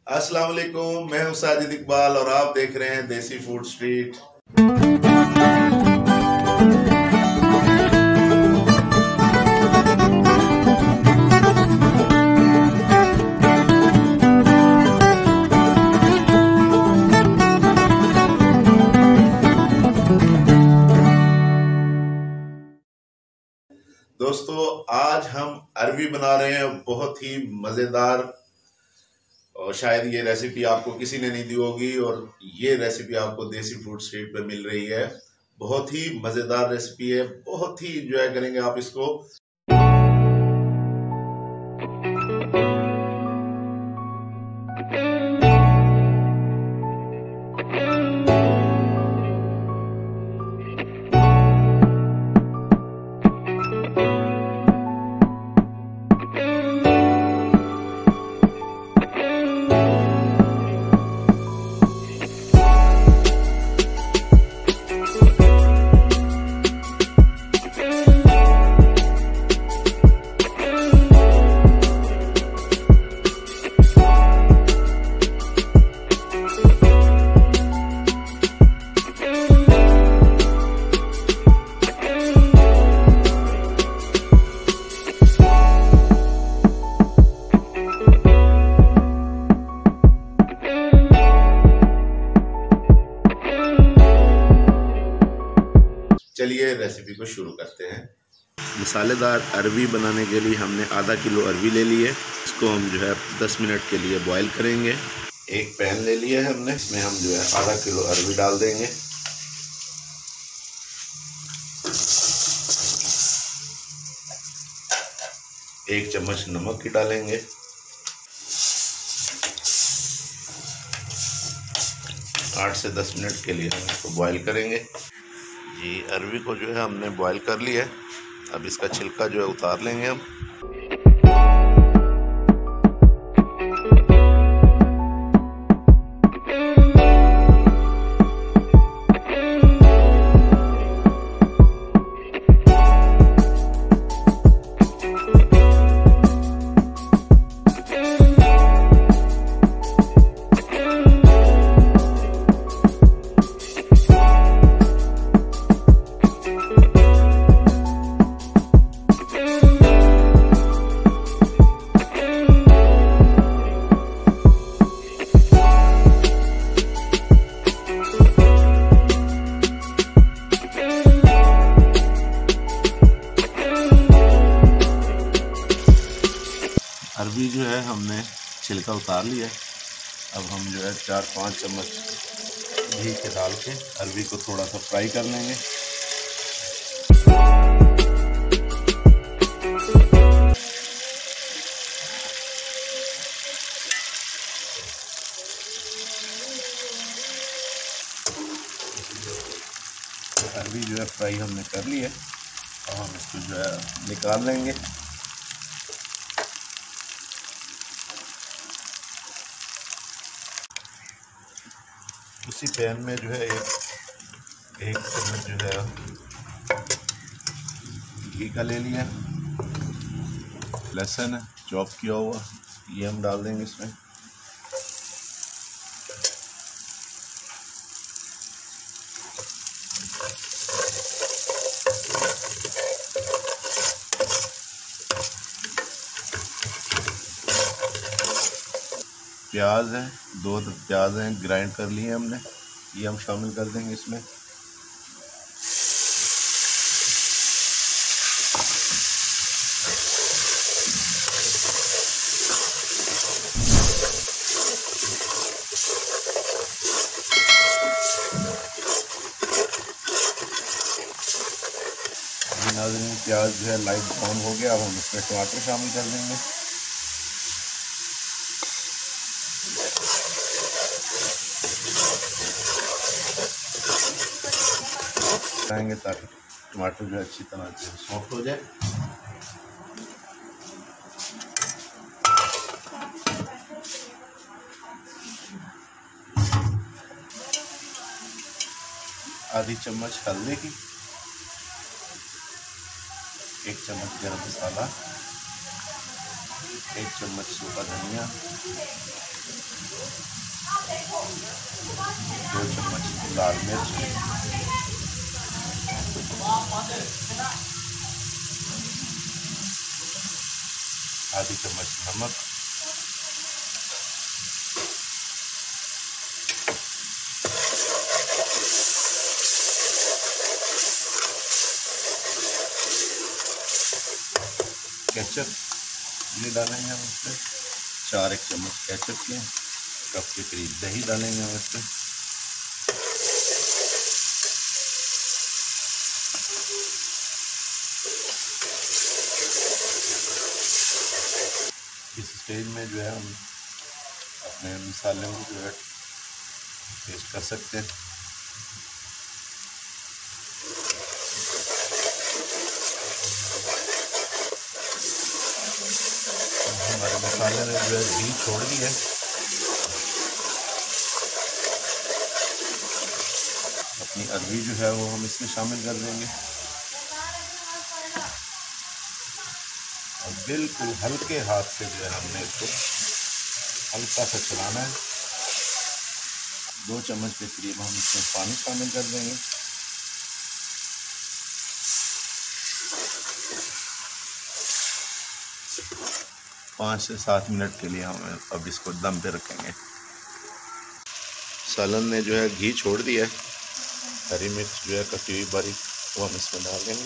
अस्सलाम वालेकुम, मैं हूं साजिद इकबाल और आप देख रहे हैं देसी फूड स्ट्रीट। दोस्तों, आज हम अरबी बना रहे हैं, बहुत ही मज़ेदार। और शायद ये रेसिपी आपको किसी ने नहीं दी होगी और ये रेसिपी आपको देसी फूड स्ट्रीट पे मिल रही है। बहुत ही मज़ेदार रेसिपी है, बहुत ही इंजॉय करेंगे आप इसको। चलिए रेसिपी को शुरू करते हैं। मसालेदार अरबी बनाने के लिए हमने आधा किलो अरबी ले ली है। इसको हम जो है 10 मिनट के लिए बॉईल करेंगे। एक पैन ले लिया है हमने, इसमें हम जो है आधा किलो अरबी डाल देंगे। एक चम्मच नमक की डालेंगे। आठ से 10 मिनट के लिए हम इसको बॉईल करेंगे। जी, अरबी को जो है हमने बॉईल कर लिया है। अब इसका छिलका जो है उतार लेंगे हम। अरबी जो है हमने छिलका उतार लिया। अब हम जो है 4-5 चम्मच घी के डाल के अरबी को थोड़ा सा फ्राई कर लेंगे। अरबी जो है फ्राई हमने कर ली है और हम इसको जो है निकाल लेंगे। उसी पैन में जो है एक चम्मच जो है घी का ले लिया। लहसुन चॉप किया हुआ ये हम डाल देंगे इसमें। प्याज है, 2 प्याज हैं, ग्राइंड कर लिए हमने, ये हम शामिल कर देंगे इसमें। नाज़रीन, प्याज जो है लाइट ब्राउन हो गया। अब हम इसमें टमाटर शामिल कर देंगे। बनाएंगे ताकि टमाटर जो अच्छी तरह से सॉफ्ट हो जाए। आधी चम्मच हल्दी की, 1 चम्मच गरम मसाला, 1 चम्मच सूखा धनिया, 2 चम्मच लाल मिर्च, आधी चम्मच नमक, केचप ये डालेंगे हम इसमें 4 चम्मच केचप के, कप के करीब दही डालेंगे हम इसमें, इस स्टेज में जो है हम अपने मसालों को जो है पेस्ट कर सकते हैं। हमारे मसाले ने जो है घी छोड़ दी है। अपनी अरबी जो है वो हम इसमें शामिल कर देंगे और बिल्कुल हल्के हाथ से जो है हमने इसको हल्का सा चलाना है। 2 चम्मच के करीब हम इसमें पानी शामिल कर देंगे। पाँच से 7 मिनट के लिए हम अब इसको दम पे रखेंगे। सालन ने जो है घी छोड़ दिया है। हरी मिर्च जो है कटी हुई बारीक वो हम इसमें डाल देंगे।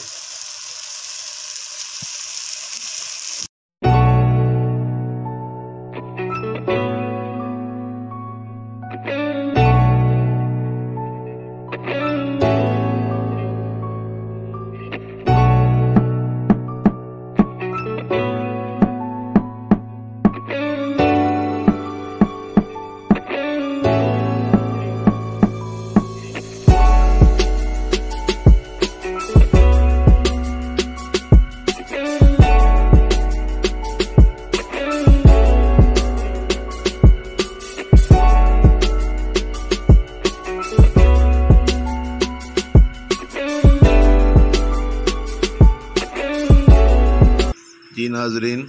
जी नाजरीन,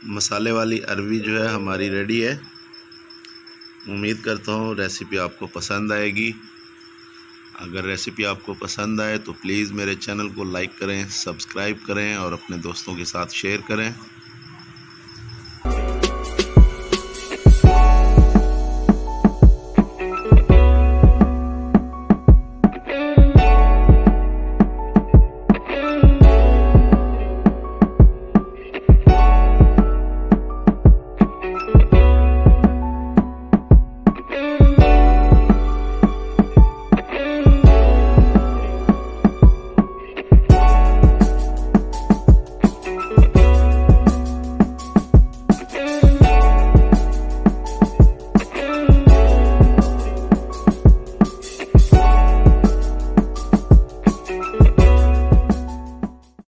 मसाले वाली अरबी जो है हमारी रेडी है। उम्मीद करता हूँ रेसिपी आपको पसंद आएगी। अगर रेसिपी आपको पसंद आए तो प्लीज़ मेरे चैनल को लाइक करें, सब्सक्राइब करें और अपने दोस्तों के साथ शेयर करें।